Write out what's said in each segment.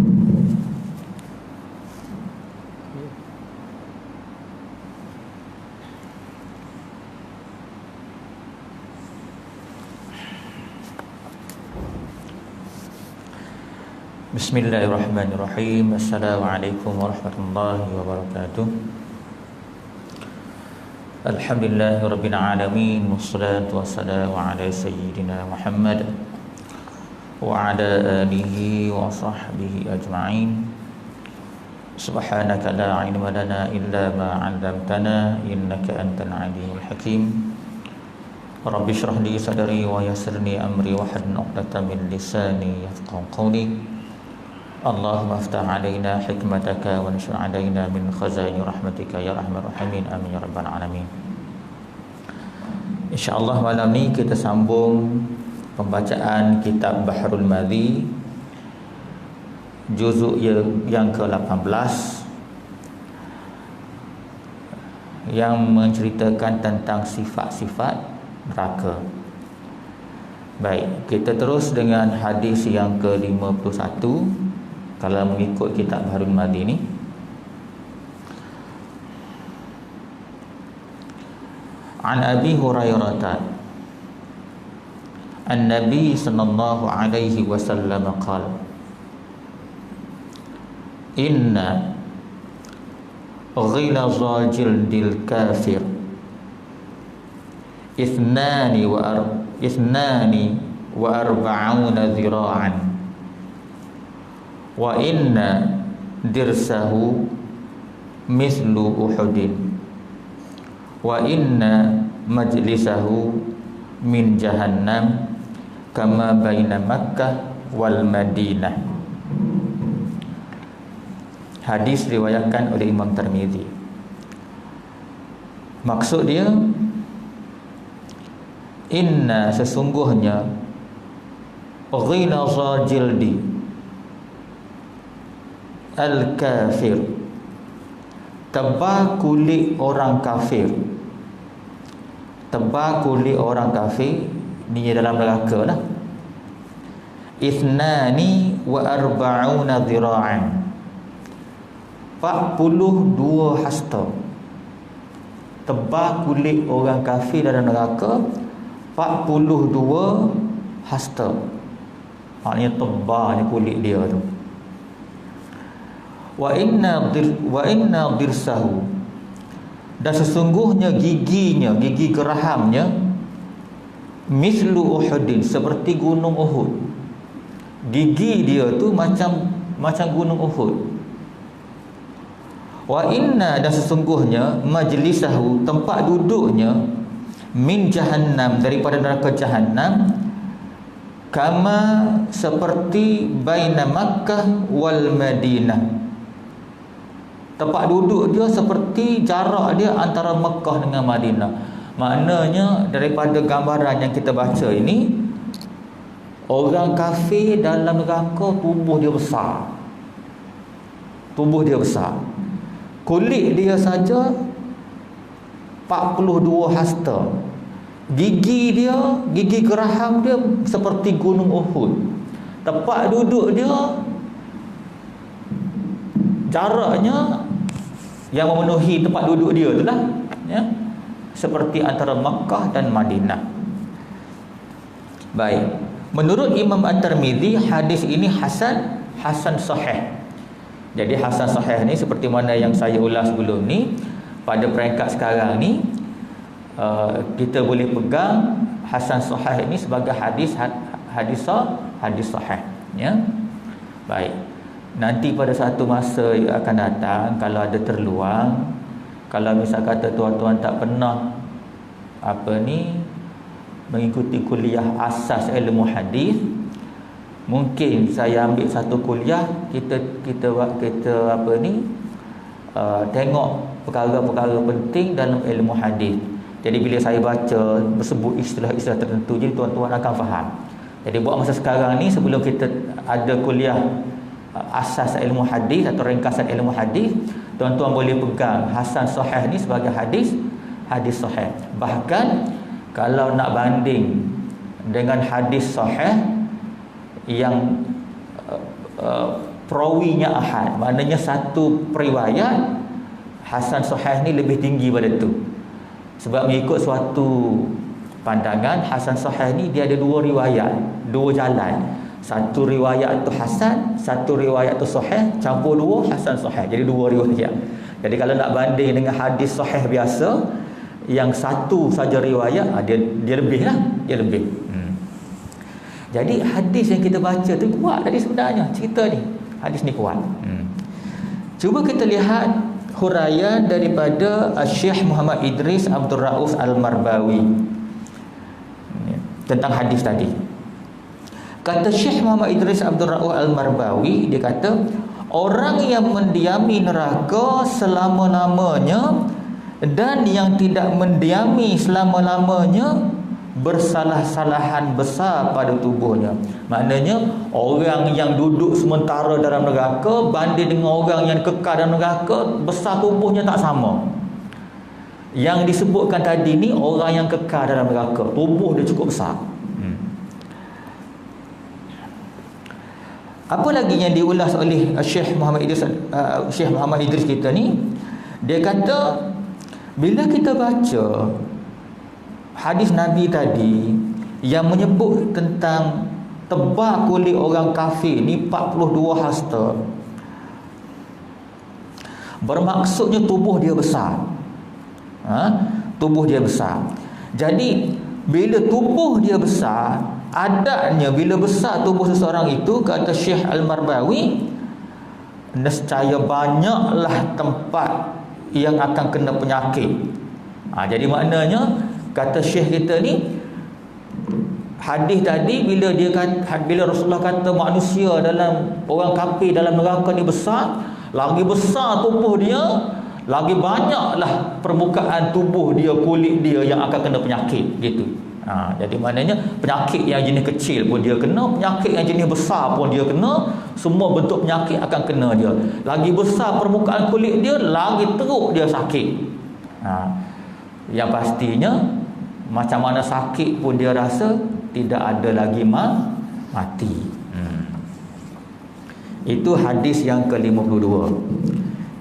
Bismillahirrahmanirrahim. Assalamualaikum warahmatullahi wabarakatuh. Alhamdulillahirabbil alamin, wassalatu wassalamu ala sayyidina Muhammad wa ala alihi wa sahbihi ajma'in. Subhanaka la ilma lana illa ma 'allamtana innaka antal alimul hakim. Rabbi shrah li sadri wa yassir li amri wahlul 'uqdatam min lisani yafqahu qawli. Allahumma aftah alaina hikmataka wa nshur alaina min khazaini rahmatika ya arhamar rahimin, amin ya rabbal alamin. InsyaAllah malam ni kita sambung pembacaan kitab Bahrul Madhi, juzuk yang ke-18, yang menceritakan tentang sifat-sifat neraka. Baik, kita terus dengan hadis yang ke-51 kalau mengikut kitab Bahrul Madhi ni. An Abi Hurairah an-Nabi sallallahu alaihi wasallam qala inna ghilazal jildil kafir ithnani wa arba'una dhira'an wa inna dirsahu mislu Uhudin wa inna majlisahu min jahannam kama baina Makkah wal Madinah. Hadis riwayatkan oleh Imam Tirmizi. Maksud dia, inna sesungguhnya ghilaza jildi al-kafir, tebal kulit orang kafir. Tebal kulit orang kafir ni dalam neraka lah. Ithnani wa arba'una dhira'an, 42 hasta. Tebal kulit orang kafir dalam neraka 42 hasta. Maknanya tebalnya kulit dia tu. Wa inna dirsahu, dan sesungguhnya giginya, gigi gerahamnya, mislu Uhudin, seperti gunung Uhud. Gigi dia tu macam gunung Uhud. Wa inna, dan sesungguhnya majlisahu, tempat duduknya, min jahannam, daripada neraka jahannam, kama, seperti baina Makkah wal Madinah, tempat duduk dia seperti jarak dia antara Mekah dengan Madinah. Maknanya daripada gambaran yang kita baca ini, orang kafir dalam neraka tubuh dia besar. Tubuh dia besar. Kulit dia saja 42 hasta. Gigi dia, gigi geraham dia seperti gunung Uhud. Tempat duduk dia, jaraknya yang memenuhi tempat duduk dia tu lah, ya, seperti antara Makkah dan Madinah. Baik, menurut Imam At-Tirmizi, hadis ini hasan sahih. Jadi hasan sahih ni seperti mana yang saya ulas sebelum ni, pada peringkat sekarang ni kita boleh pegang hasan sahih ini sebagai hadis sahih, ya. Baik, nanti pada satu masa yang akan datang, kalau ada terluang, kalau misal kata tuan-tuan tak pernah mengikuti kuliah asas ilmu hadis, mungkin saya ambil satu kuliah, kita tengok perkara-perkara penting dalam ilmu hadis. Jadi bila saya baca bersebut istilah-istilah tertentu, jadi tuan-tuan akan faham. Jadi buat masa sekarang ni, sebelum kita ada kuliah asas ilmu hadis atau ringkasan ilmu hadis, tuan-tuan boleh pegang hasan sahih ni sebagai hadis sahih. Bahkan kalau nak banding dengan hadis sahih yang perawinya ahad. Maknanya satu periwayat hasan sahih ni lebih tinggi pada tu. Sebab mengikut suatu pandangan, hasan sahih ni dia ada dua riwayat, dua jalan. Satu riwayat tu hasan, satu riwayat tu sahih, campur dua hasan sahih. Jadi dua riwayat. Jadi kalau nak banding dengan hadis sahih biasa, yang satu saja riwayat, dia lebih lah, dia lebih. Jadi hadis yang kita baca tu kuat tadi sebenarnya, cerita ni. Hadis ni kuat. Cuba kita lihat huraian daripada Syekh Muhammad Idris Abdul Rauf Al-Marbawi tentang hadis tadi. Kata Syekh Muhammad Idris Abdul Rauf Al-Marbawi, dia kata orang yang mendiami neraka selama-lamanya dan yang tidak mendiami selama-lamanya bersalah-salahan besar pada tubuhnya. Maknanya orang yang duduk sementara dalam neraka banding dengan orang yang kekal dalam neraka, besar tubuhnya tak sama. Yang disebutkan tadi ni orang yang kekal dalam neraka, tubuh dia cukup besar. Apa lagi yang diulas oleh Syekh Muhammad Idris kita ni? Dia kata bila kita baca hadis Nabi tadi yang menyebut tentang tebal kulit orang kafir ni 42 hasta, bermaksudnya tubuh dia besar. Tubuh dia besar. Jadi bila tubuh dia besar, adatnya bila besar tubuh seseorang itu, kata Syekh Al-Marbawi, nescaya banyaklah tempat yang akan kena penyakit. Jadi maknanya kata Syekh kita ni, hadis tadi bila Rasulullah kata manusia dalam orang kafir dalam neraka ni besar, lagi besar tubuh dia, lagi banyaklah permukaan tubuh dia, kulit dia yang akan kena penyakit gitu. Jadi maknanya penyakit yang jenis kecil pun dia kena, penyakit yang jenis besar pun dia kena, semua bentuk penyakit akan kena dia. Lagi besar permukaan kulit dia, lagi teruk dia sakit. Yang pastinya macam mana sakit pun dia rasa tidak ada lagi mati. Itu hadis yang ke-52.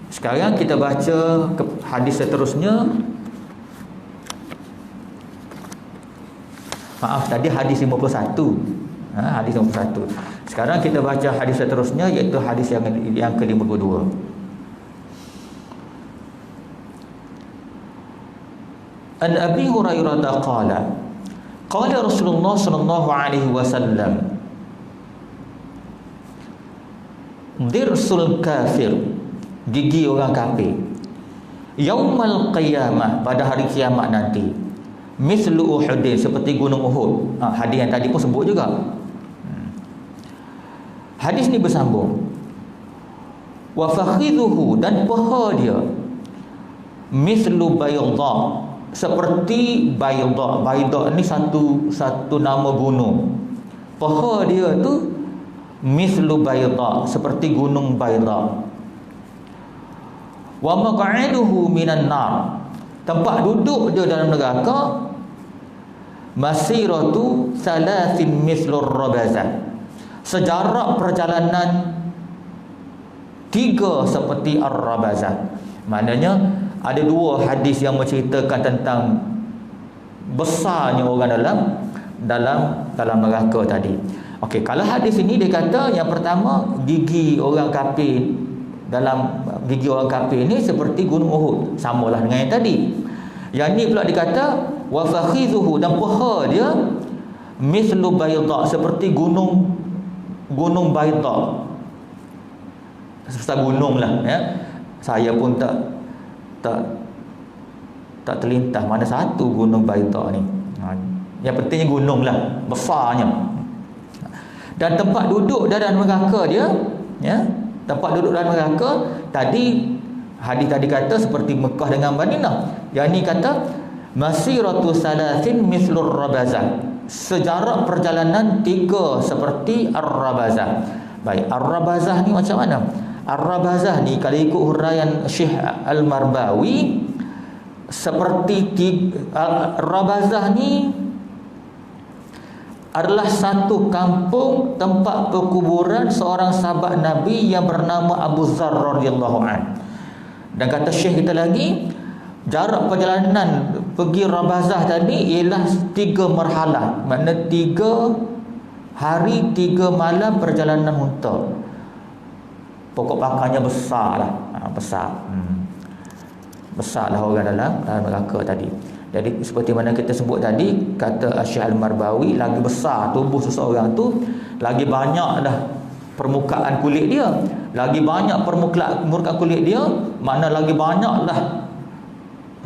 Sekarang kita baca hadis seterusnya. Maaf, tadi hadis 51. Hadis 51. Sekarang kita baca hadis seterusnya, iaitu hadis yang ke-52. An Abi Hurairah qala qala Rasulullah sallallahu alaihi wasallam dirsul kafir, gigi orang kafir, yaumal qiyamah, pada hari kiamat nanti, mislu Uhudin, seperti gunung Uhud. Hadis yang tadi pun sebut juga. Hadis ni bersambung. Wa fakhidhuhu, dan paha dia, mislu bayda, seperti bayda. Bayda ni satu nama gunung. Paha dia tu mislu bayda, seperti gunung Bayda. Wa maq'aduhu minan nar, tempat duduk dia dalam neraka, masiratu salasin mislur rabazah, sejarak perjalanan 3 seperti ar-rabazah. Maknanya ada 2 hadis yang menceritakan tentang besarnya orang dalam neraka tadi. Okey, kalau hadis ini dia kata yang pertama, gigi orang kafir, dalam gigi orang kafir ni seperti gunung Uhud, samalah dengan yang tadi. Yang ni pula dikata wa fakhidhuhu, dan paha dia mislu bayda, seperti gunung Bayda. Sebesar gunung lah ya. Saya pun tak terlintas mana satu gunung Bayda ni. Yang pentingnya gunung lah, besarnya. Dan tempat duduk dalam neraka dia, ya, tempat duduk dalam neraka tadi, hadis tadi kata seperti Mekah dengan Madinah. Yang ni kata masiratu salasin mislur rabazah, sejarak perjalanan 3 seperti ar-rabazah. Baik, ar-rabazah ni macam mana? Ar-rabazah ni kalau ikut huraian Syekh Al-Marbawi, seperti ar-rabazah ni adalah satu kampung tempat perkuburan seorang sahabat Nabi yang bernama Abu Dzar radhiyallahu an. Dan kata Syekh kita lagi, jarak perjalanan pergi Rabazah tadi ialah 3 marhalah. Maknanya 3 hari 3 malam perjalanan unta. Pokok pakarnya besar lah. Besar. Besar lah orang dalam neraka tadi. Jadi seperti mana kita sebut tadi, kata Syekh Al-Marbawi, lagi besar tubuh seseorang tu, lagi banyak dah permukaan kulit dia. Lagi banyak permukaan kulit dia, mana lagi banyak dah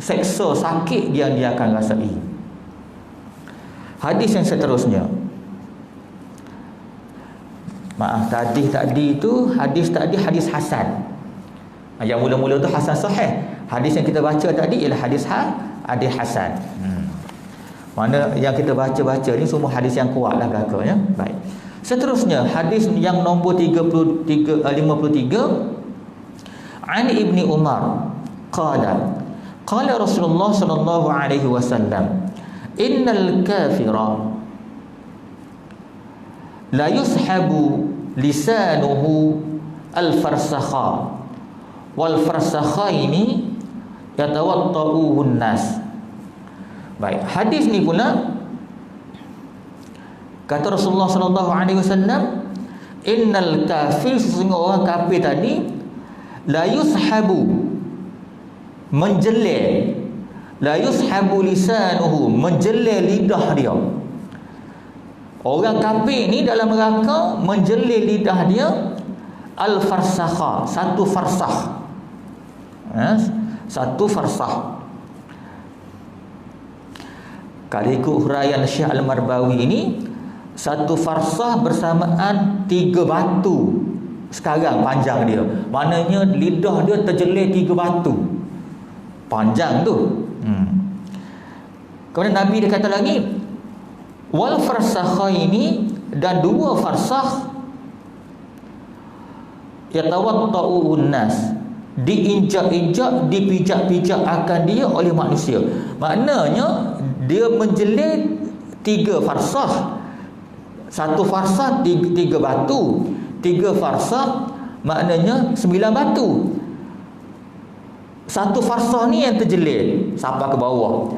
seksa sakit yang dia akan rasai. Hadis yang seterusnya. Maaf, tadi itu hadis hasan. Yang mula-mula tu hasan sahih. Hadis yang kita baca tadi ialah hadis hasan. Mana yang kita baca ni semua hadis yang kuat lah belakangnya. Baik. Seterusnya hadis yang nombor 53. An Ibni Umar qala Rasulullah sallallahu alaihi wasallam, innal kafira la yushabu lisanuhu al-farsakha wal farsakhaini yatawatta'uhun nas. Baik, hadis ni pula kata Rasulullah sallallahu alaihi wasallam, innal kafir, sesungguhnya orang kafir tadi, la yushabu, menjelil, la yushabu lisanuhu, menjelil lidah dia. Orang kafir ni dalam neraka menjelil lidah dia al-farsakha, satu farsakh. Satu farsakh. Kalau ikut huraian Syekh Al-Marbawi ini, satu farsakh bersamaan 3 batu sekarang panjang dia. Maknanya lidah dia terjelil 3 batu. Panjang tu. Kemudian Nabi dia kata lagi, wal farsakha ini, dan 2 farsakh yatawatta'uhun nas, diinjak-injak, dipijak-pijak akan dia oleh manusia. Maknanya dia menjelil 3 farsakh. Satu farsakh 3 batu, 3 farsakh maknanya 9 batu. Satu farsakh ni yang terjelil sampai ke bawah.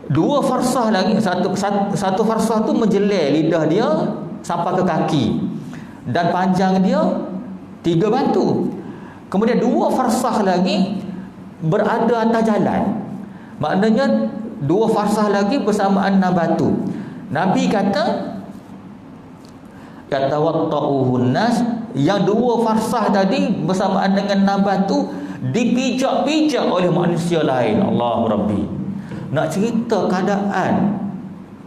2 farsakh lagi, satu farsakh tu menjelil lidah dia sampai ke kaki, dan panjang dia 3 batu. Kemudian 2 farsakh lagi berada atas jalan. Maknanya 2 farsakh lagi bersamaan 6 batu. Nabi kata yatawatta'uhun nas, yang 2 farsakh tadi bersamaan dengan 6 batu dipijak-pijak oleh manusia lain. Allahu Rabbi. Nak cerita keadaan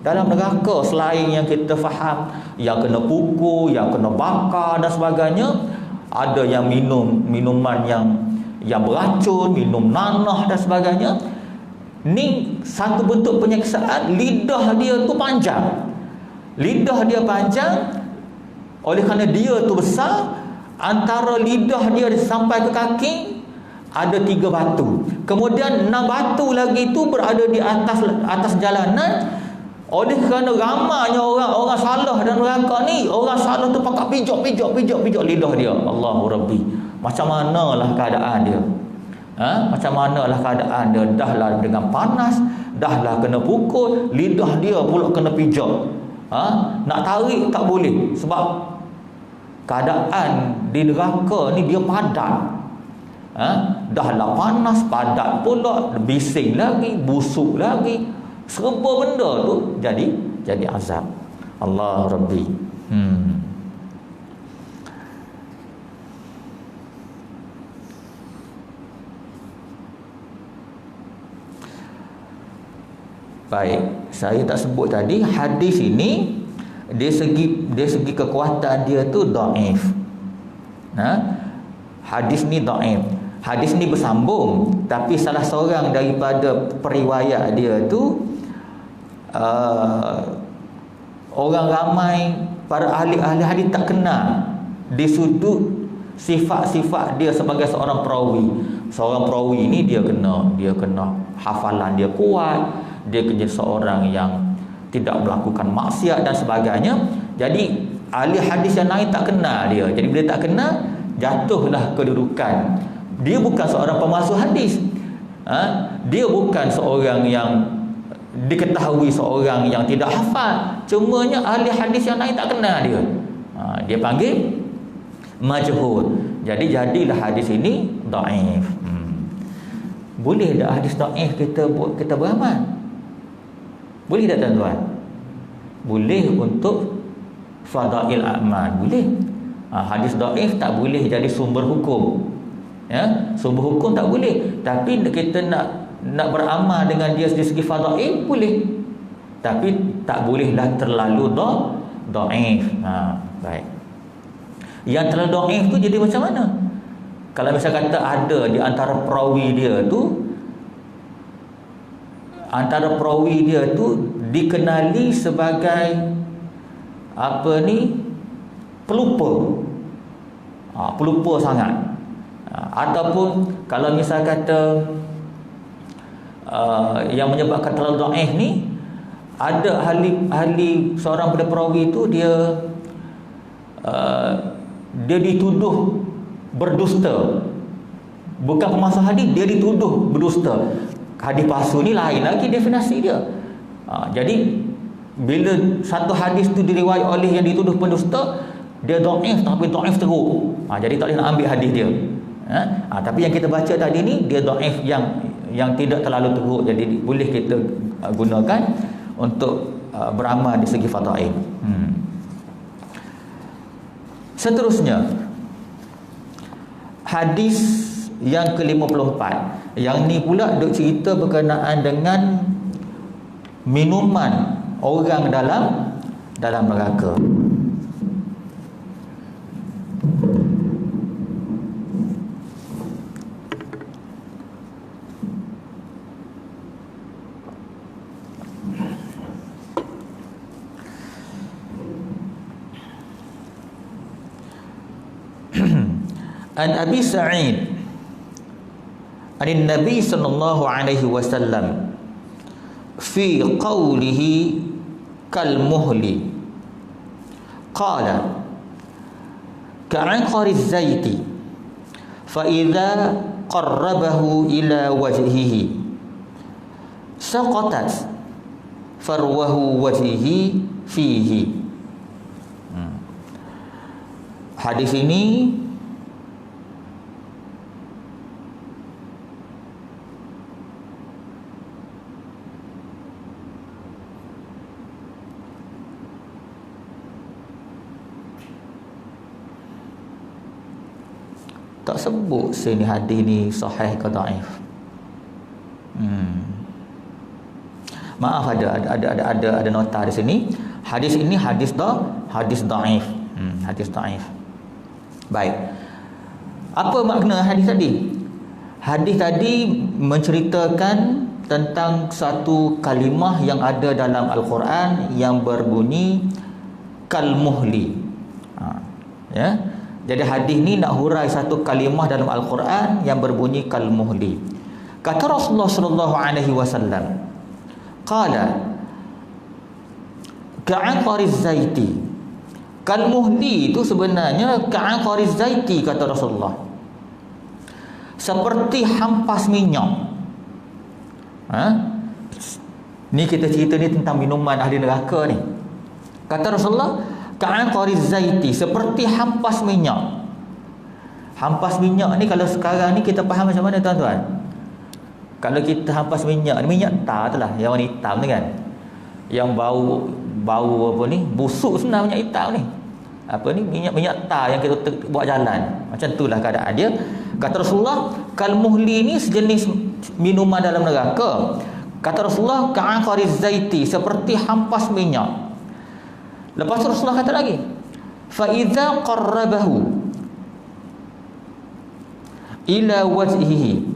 dalam neraka selain yang kita faham, yang kena pukul, yang kena bakar dan sebagainya. Ada yang minum minuman yang beracun, minum nanah dan sebagainya. Ni satu bentuk penyiksaan. Lidah dia tu panjang. Lidah dia panjang, oleh kerana dia tu besar, antara lidah dia sampai ke kaki ada 3 batu. Kemudian 6 batu lagi tu berada di atas jalanan. Oleh kerana ramainya orang salah dan neraka ni, orang salah tu pakat pijak lidah dia. Allahu Rabbi. Macam manalah keadaan dia? Macam manalah keadaan dia? Dahlah dengan panas, dahlah kena pukul, lidah dia pula kena pijak. Nak tarik tak boleh, sebab keadaan di neraka ni dia padat. Dahlah panas, padat pula, bising lagi, busuk lagi. Serba benda tu jadi azab. Allah Rabbi. Baik, saya tak sebut tadi, hadis ini dari segi kekuatan dia tu dhaif. Hadis ni dhaif. Hadis ni bersambung, tapi salah seorang daripada periwayat dia tu orang ramai para ahli-ahli hadis tak kenal di sudut sifat-sifat dia sebagai seorang perawi. Seorang perawi ini dia kena hafalan dia kuat, dia kena seorang yang tidak melakukan maksiat dan sebagainya. Jadi ahli hadis yang lain tak kenal dia. Jadi bila tak kenal, jatuhlah kedudukan. Dia bukan seorang pemalsu hadis. Dia bukan seorang yang diketahui seorang yang tidak hafal. Cumanya ahli hadis yang lain tak kenal dia. Dia panggil majhul. Jadi jadilah hadis ini dhaif. Boleh tak hadis dhaif kita beramal? Boleh tak tuan-tuan? Boleh untuk fadail a'mal, boleh. Hadis dhaif tak boleh jadi sumber hukum. Ya, sumber hukum tak boleh. Tapi kita nak beramal dengan dia dari segi fadail boleh. Tapi tak bolehlah terlalu dhaif. Baik. Yang terlalu dhaif tu jadi macam mana? Kalau misal kata ada di antara perawi dia tu dikenali sebagai pelupa. Pelupa sangat. Ataupun kalau misal kata yang menyebabkan terlalu dhaif ni, ada ahli seorang pada perawi tu dia dituduh berdusta. Bukan pemasuk hadis, dia dituduh berdusta. Hadis palsu ni lain lagi definisi dia. Jadi bila satu hadis tu diriwayat oleh yang dituduh pendusta, dia dhaif tapi dhaif teruk. Jadi tak boleh nak ambil hadis dia. Tapi yang kita baca tadi ni dia dhaif yang tidak terlalu teruk, jadi boleh kita gunakan untuk beramal di segi fadail. Seterusnya, hadis yang ke-54. Yang ni pula duk cerita berkenaan dengan minuman orang dalam neraka. An Abi Sa'id an-Nabi sallallahu alaihi wasallam fi qawlihi kal muhli qala ka'anqari az-zaiti fa idza qarrabahu ila wajhihi saqatat farwahu wajhihi fihi. Hadis ini tak sebut sini hadis ni sahih ke dhaif. Maaf, ada nota di sini. Hadis ini hadis dhaif. Hadis dhaif. Baik. Apa makna hadis tadi? Hadis tadi menceritakan tentang satu kalimah yang ada dalam Al-Quran yang berbunyi kal muhli. Ya. Jadi hadis ni nak hurai satu kalimah dalam Al-Quran yang berbunyi kal muhli. Kata Rasulullah sallallahu alaihi wasallam, qala ka'anqariz zaiti. Kal muhli itu sebenarnya ka'anqariz zaiti, kata Rasulullah, seperti hampas minyak. Ni kita cerita ni tentang minuman ahli neraka ni. Kata Rasulullah, ka'anqariz zaiti, seperti hampas minyak. Hampas minyak ni kalau sekarang ni kita faham macam mana tuan-tuan? Kalau kita hampas minyak tar tu lah, yang warna hitam tu kan, yang bau apa ni, busuk sebenarnya minyak hitam ni. Apa ni, minyak tar yang kita buat jalan. Macam itulah keadaan dia. Kata Rasulullah, kal muhli ni sejenis minuman dalam neraka. Kata Rasulullah, ka'anqariz zaiti, seperti hampas minyak. Lepas tu Rasulullah kata lagi, fa idza qarrabahu ila wajhihi,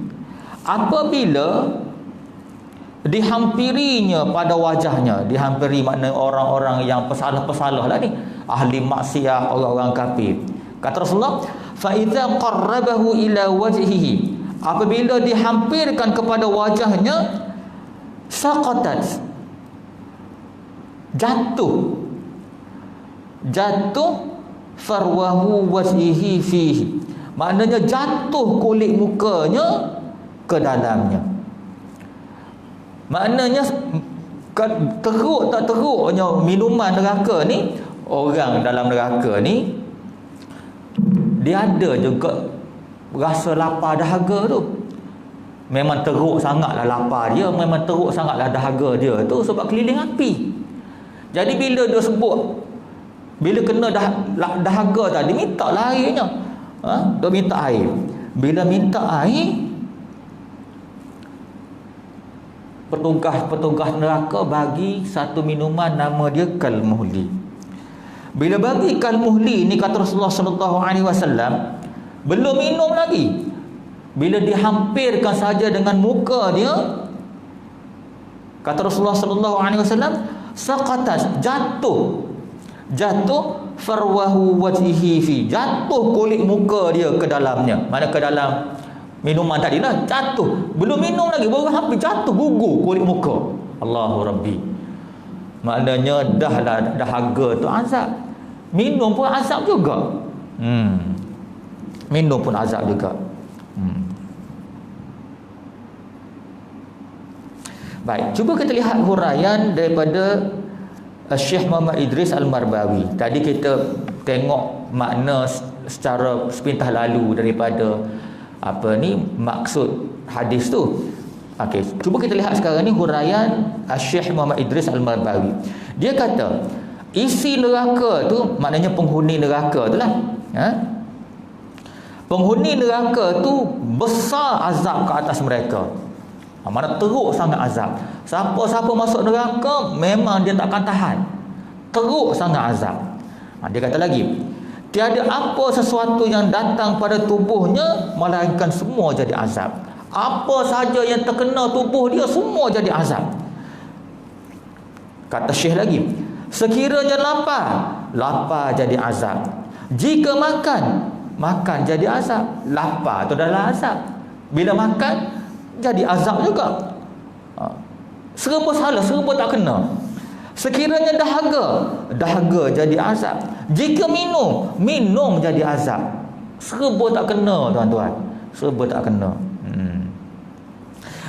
apabila dihampirinya pada wajahnya. Dihampiri makna orang-orang yang pesalah-pesalah lah ni, ahli maksiat, orang-orang kafir. Kata Rasulullah, fa idza qarrabahu ila wajhihi, apabila dihampirkan kepada wajahnya, saqatat, Jatuh farwahu wajhihi fihi, maknanya jatuh kulit mukanya ke dalamnya. Maknanya teruk tak teruknya minuman neraka ni, orang dalam neraka ni dia ada juga rasa lapar dahaga tu. Memang teruk sangatlah lapar dia, memang teruk sangatlah dahaga dia tu sebab keliling api. Jadi bila dia sebut, bila kena dahaga tadi, minta lah airnya. Dia minta air. Bila minta air, petugas neraka bagi satu minuman, nama dia kalmuhli. Bila bagi kalmuhli ni, kata Rasulullah sallallahu alaihi wasallam, belum minum lagi, bila dihampirkan saja dengan muka dia, kata Rasulullah sallallahu alaihi wasallam, saqatat, jatuh farwahu wajhihi fi, jatuh kulit muka dia ke dalamnya, mana ke dalam minuman tadi lah, jatuh. Belum minum lagi, baru hampir jatuh, gugur kulit muka. Allahu Rabbi. Maknanya dah dahaga tu azab, minum pun azab juga. Minum pun azab juga. Baik, cuba kita lihat huraian daripada Syekh Muhammad Idris Al-Marbawi. Tadi kita tengok makna secara sepintas lalu daripada maksud hadis tu. Okey, cuba kita lihat sekarang ni huraian Syekh Muhammad Idris Al-Marbawi. Dia kata isi neraka tu, maknanya penghuni neraka tu lah. Penghuni neraka tu besar azab ke atas mereka. Mana teruk sangat azab. Siapa-siapa masuk neraka memang dia takkan tahan. Teruk sangat azab. Dia kata lagi, tiada apa sesuatu yang datang pada tubuhnya melainkan semua jadi azab. Apa saja yang terkena tubuh dia semua jadi azab. Kata Syekh lagi, sekiranya lapar jadi azab. Jika makan jadi azab. Lapar tu adalah azab. Bila makan jadi azab juga. Serba salah, serba tak kena. Sekiranya dahaga jadi azab. Jika minum jadi azab. Serba tak kena, tuan-tuan. Serba tak kena.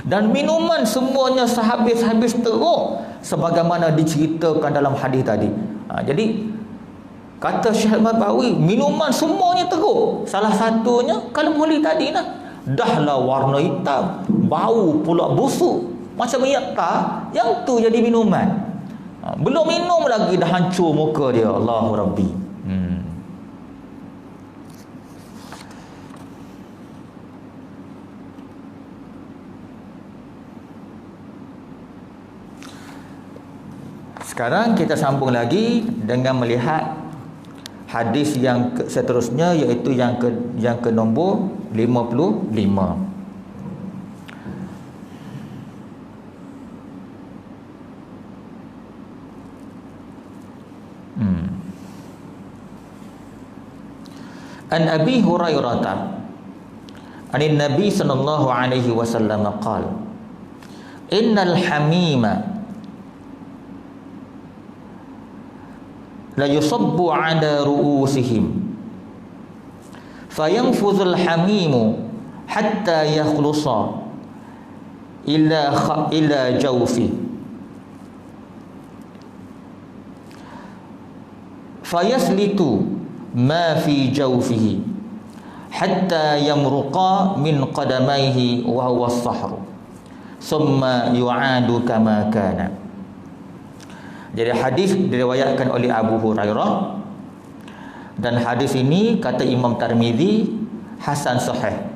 Dan minuman semuanya sehabis-habis teruk, sebagaimana diceritakan dalam hadis tadi. Jadi kata Syekh Al-Marbawi, minuman semuanya teruk. Salah satunya kalmuhli tadi lah. Dahlah warna hitam, bau pula busuk macam minyak tar, yang tu jadi minuman. Belum minum lagi dah hancur muka dia. Allahu Rabbi. Sekarang kita sambung lagi dengan melihat hadis yang seterusnya, iaitu yang ke nombor 55. An Abi Hurairah anin Nabi sallallahu alaihi wasallam qala innal hamima la yusabbu ala ru'usihim fayanfuzul hamimu hatta yakhlusa ila jawfi fayaslitu ma fi jawfihi hatta yamruqa min qadamayhi wa huwa as-sahru thumma yu'adu kama kana. Jadi hadis diriwayatkan oleh Abu Hurairah, dan hadis ini kata Imam Tirmizi hasan sahih,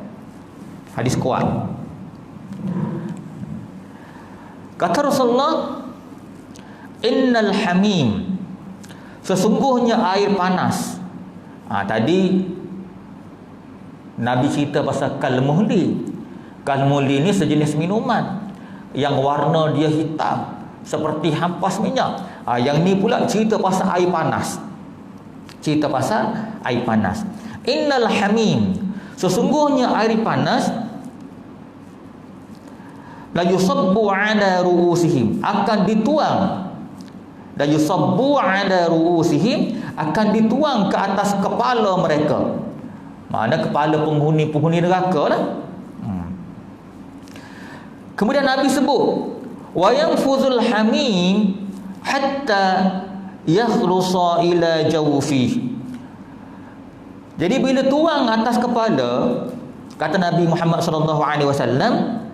hadis kuat. Kata Rasulullah, innal hamim, sesungguhnya air panas. Tadi Nabi cerita pasal kalmuhli. Kalmuhli ni sejenis minuman yang warna dia hitam seperti hampas minyak. Yang ni pula cerita pasal air panas. Cerita pasal air panas. Innal hamim, sesungguhnya air panas, la yusabbu ala ru'usihim, akan dituang dan yusabbu ala ruusihim, akan dituang ke atas kepala mereka. Mana kepala penghuni neraka lah. Kemudian Nabi sebut wa yanfuzul hamim hatta yakhlusa ila jawfi. Jadi bila tuang atas kepala, kata Nabi Muhammad sallallahu alaihi wasallam,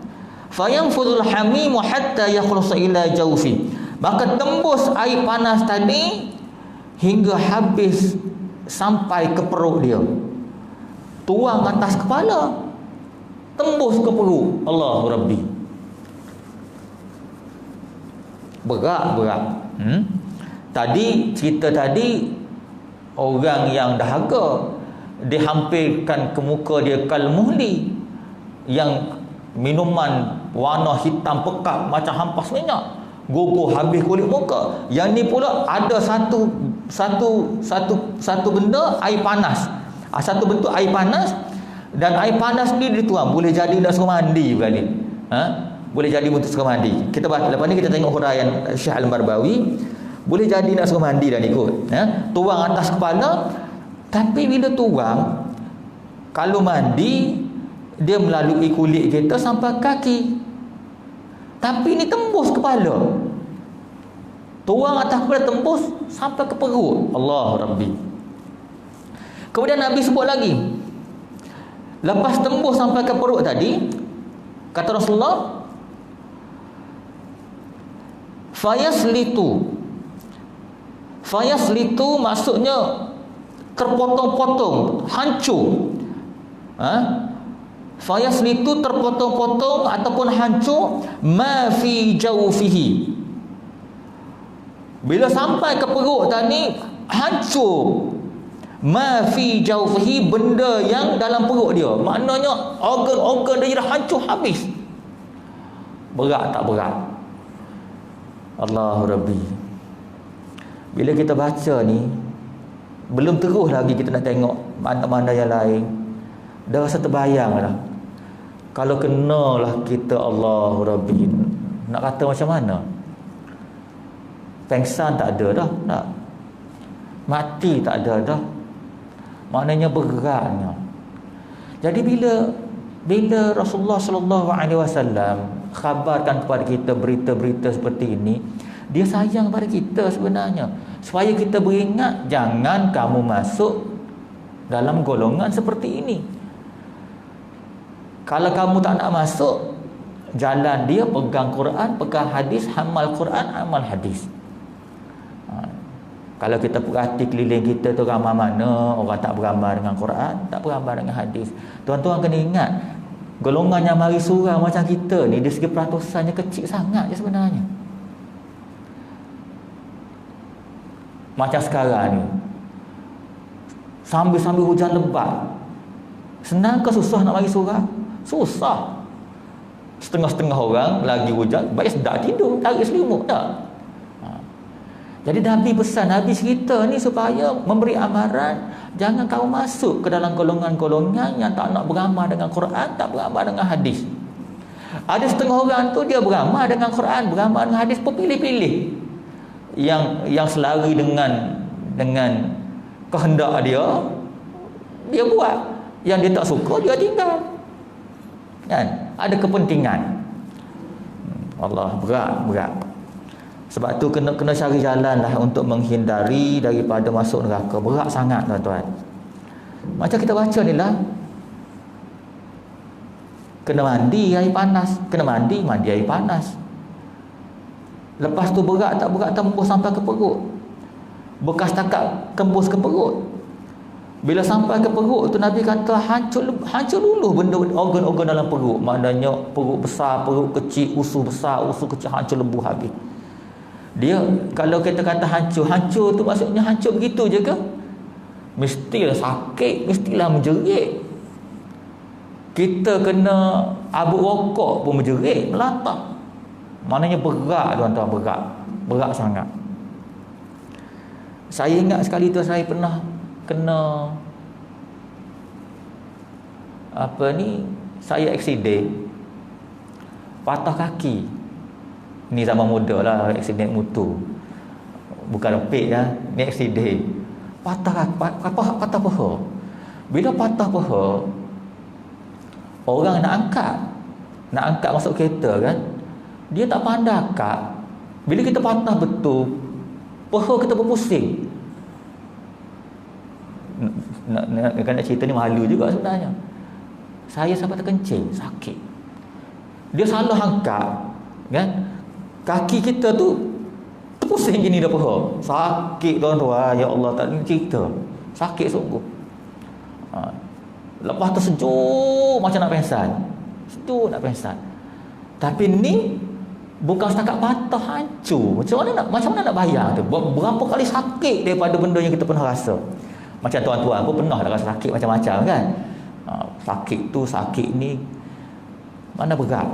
fa yanfuzul hamim hatta yakhlusa ila jawfi, maka tembus air panas tadi hingga habis sampai ke perut dia. Tuang atas kepala, tembus ke perut. Allahu Rabbi. Berat. Tadi cerita tadi orang yang dahaga dihampirkan ke muka dia kalmuhli, yang minuman warna hitam pekat macam hampas minyak, gugur habis kulit muka. Yang ni pula ada satu benda air panas. Satu bentuk air panas, dan air panas ni dituang, boleh jadi nak suruh mandi balik. Boleh jadi untuk suruh mandi. Kita bahas lepas ni, kita tengok huraian Syekh Al-Marbawi. Boleh jadi nak suruh mandi dan ikut. Tuang atas kepala. Tapi bila tuang, kalau mandi, dia melalui kulit kita sampai kaki. Tapi ni tembus kepala. Tuang atas kepala, tembus sampai ke perut. Allah Rabbi. Kemudian Nabi sebut lagi, lepas tembus sampai ke perut tadi, kata Rasulullah, Fayaslitu maksudnya terpotong-potong, hancur. Fayaslitu terpotong-potong ataupun hancur ma fi jawfihi. Bila sampai ke perut tadi, hancur ma fi jawfihi, benda yang dalam perut dia. Maknanya organ-organ dia dah hancur habis. Berat tak berat? Allahu Rabbi. Bila kita baca ni, belum terus lagi kita nak tengok mana-mana yang lain, dah rasa terbayang dah. Kalau kenalah kita, Allahu Rabbi, nak kata macam mana? Pengsan tak ada dah, tak. Mati tak ada dah. Maknanya beratnya. Jadi bila Rasulullah sallallahu alaihi wasallam khabarkan kepada kita berita-berita seperti ini, dia sayang pada kita sebenarnya, supaya kita beringat jangan kamu masuk dalam golongan seperti ini. Kalau kamu tak nak masuk, jalan dia pegang Quran, pegang hadis, amal Quran, amal hadis. Kalau kita perhati keliling kita tu, ramai mana orang tak beramal dengan Quran, tak beramal dengan hadis. Tuan-tuan kena ingat, golongan yang mari surau macam kita ni, dari segi peratusannya kecil sangat je sebenarnya. Macam sekarang ni, sambil-sambil hujan lebat, senang ke susah nak mari surau? Susah. Setengah-setengah orang lagi hujan, baik sedap tidur, tarik selimut tak? Jadi Nabi pesan, Nabi cerita ni supaya memberi amaran, jangan kau masuk ke dalam golongan-golongan yang tak nak beramal dengan Quran, tak beramal dengan hadis. Ada setengah orang tu dia beramal dengan Quran, beramal dengan hadis, pilih-pilih yang selari dengan kehendak dia buat. Yang dia tak suka, dia tinggal. Kan? Ada kepentingan. Allah, berat. Sebab tu kena cari jalan lah untuk menghindari daripada masuk neraka. Berat sangat tuan-tuan. Macam kita baca ni lah, kena mandi air panas, mandi air panas. Lepas tu berat tak berat, tembus sampai ke perut. Bekas takat kembus ke perut. Bila sampai ke perut tu, Nabi kata hancur dulu benda organ-organ dalam perut. Maknanya perut besar, perut kecil, usus besar, usus kecil, hancur lebuh habis. Dia, kalau kita kata hancur tu maksudnya hancur begitu je ke? Mestilah sakit, mestilah menjerit. Kita kena abuk rokok pun menjerit, melatah. Maknanya berat tuan-tuan, berat sangat. Saya ingat sekali tu saya pernah kena saya aksiden, patah kaki. Ni zaman muda lah, aksiden motor. bukan lepik ya, ni accident. Patah paha. Bila patah paha, orang nak angkat masuk kereta kan, dia tak pandai angkat. Bila kita patah betul, paha kita berpusing. Nak cerita ni malu juga sebenarnya. Saya sampai terkencing, sakit. Dia salah angkat kan, kaki kita tu terpusing gini dah paha. Sakit tuan-tuan, ya Allah, tak ada cerita. Sakit sungguh. Lepas tu sejuk macam nak pingsan. Sejuk nak pingsan. Tapi ni bukan setakat patah, hancur. Macam mana nak bayar tu? Berapa kali sakit daripada benda yang kita pernah rasa. Macam tuan-tuan pun pernah dah rasa sakit macam-macam kan. Sakit tu, sakit ni, mana berat.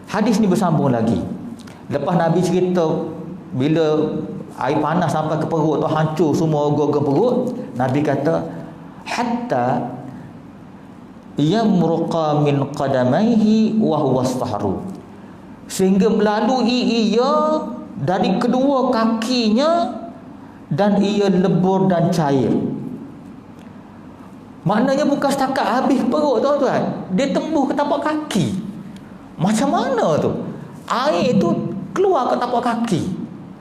Hadis ni bersambung lagi. Lepas Nabi cerita bila air panas sampai ke perut tu hancur semua organ perut, Nabi kata hatta yamruqa min qadamaihi wa huwa astahru, sehingga melalui ia dari kedua kakinya dan ia lebur dan cair. Maknanya bukan setakat habis perut tuan-tuan, dia tembus ke tapak kaki. Macam mana tu? Air tu keluar ke tapak kaki,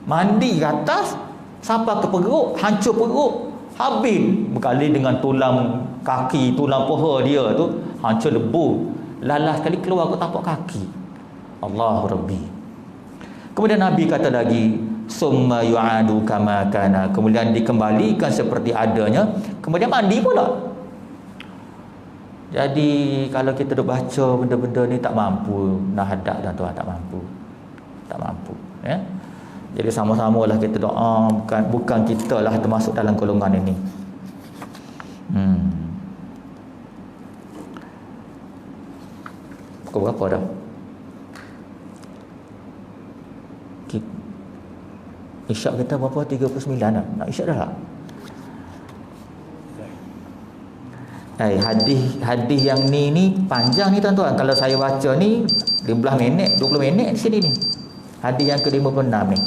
mandi ke atas sampai ke perut, hancur perut, habis berkali dengan tulang kaki, tulang paha dia tu hancur lebur, lalas sekali keluar ke tapak kaki. Allahu Rabbi. Kemudian Nabi kata lagi, summa yu'adu kama kana, kemudian dikembalikan seperti adanya, kemudian mandi pula. Jadi kalau kita duk baca benda-benda ni tak mampu nak hadap tuan-tuan, tak mampu ya. Jadi sama-samalah kita doa, bukan kita lah termasuk dalam golongan ini. Pukul berapa dah? Isyak kita berapa? 39 dah. Nak isyak dah tak? Hadis yang ni panjang ni tuan-tuan. Kalau saya baca ni 15 minit, 20 minit di sini ni. Hadis yang ke-56 ni.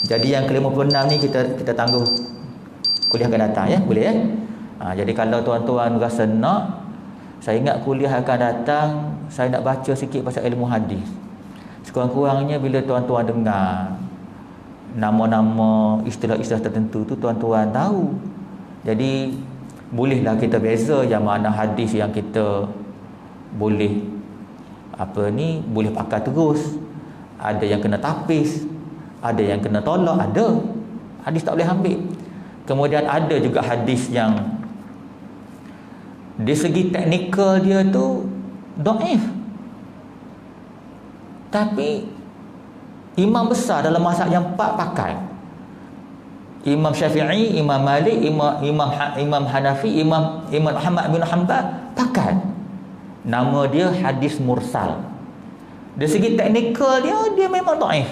Jadi yang ke-56 ni kita tangguh kuliah akan datang ya, boleh ya? Jadi kalau tuan-tuan rasa nak, saya ingat kuliah akan datang saya nak baca sikit pasal ilmu hadis. Sekurang-kurangnya bila tuan-tuan dengar nama-nama istilah-istilah tertentu tu tuan-tuan tahu. Jadi bolehlah kita beza yang mana hadis yang kita boleh boleh pakai terus, ada yang kena tapis, ada yang kena tolak, ada hadis tak boleh ambil. Kemudian ada juga hadis yang dari segi teknikal dia tu dhaif, tapi imam besar dalam mazhab yang 4 pakai. Imam Syafi'i, Imam Malik, Imam Hanafi, Imam Ahmad bin Hanbal pakai. Nama dia hadis mursal. Dari segi teknikal dia memang dhaif.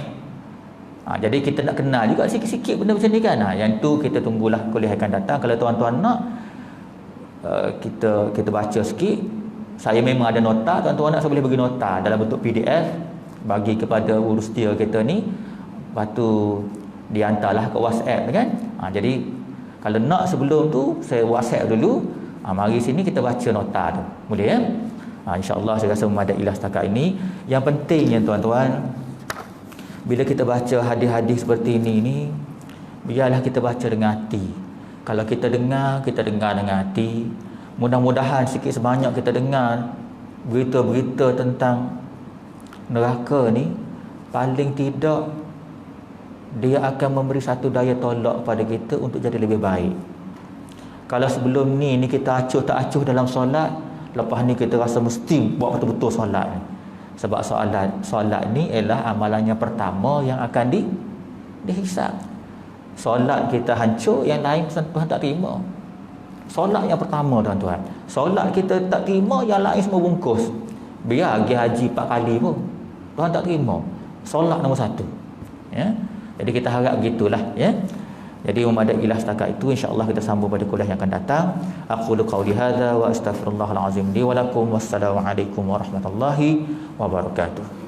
Jadi kita nak kenal juga sikit-sikit benda macam ni kan. Yang tu kita tunggulah kuliah akan datang. Kalau tuan-tuan nak kita baca sikit. Saya memang ada nota, tuan-tuan nak saya boleh bagi nota dalam bentuk PDF bagi kepada urus dia kita ni. Lepas tu dihantarlah ke WhatsApp kan. Jadi kalau nak sebelum tu saya WhatsApp dulu, mari sini kita baca nota tu. Boleh ya? InsyaAllah saya rasa memadailah setakat ini. Yang pentingnya tuan-tuan, bila kita baca hadis-hadis seperti ini biarlah kita baca dengan hati. Kalau kita dengar dengan hati. Mudah-mudahan sikit sebanyak kita dengar berita-berita tentang neraka ni, paling tidak dia akan memberi satu daya tolak pada kita untuk jadi lebih baik. Kalau sebelum ni kita acuh tak acuh dalam solat, lepas ni kita rasa mesti buat betul-betul solat ni. Sebab solat ni ialah amalan yang pertama yang akan dihisab. Solat kita hancur, yang lain Tuhan tak terima. Solat yang pertama tuan-tuan. Solat kita tak terima, yang lain semua bungkus. Biar pergi haji 4 kali pun Tuhan tak terima. Solat nombor 1 ya. Jadi kita harap begitulah ya. Jadi memadailah setakat itu, insya-Allah kita sambung pada kuliah yang akan datang. Aqulu qauli hadza wa astaghfirullahal azim li wa lakum. Wassalamualaikum warahmatullahi wabarakatuh.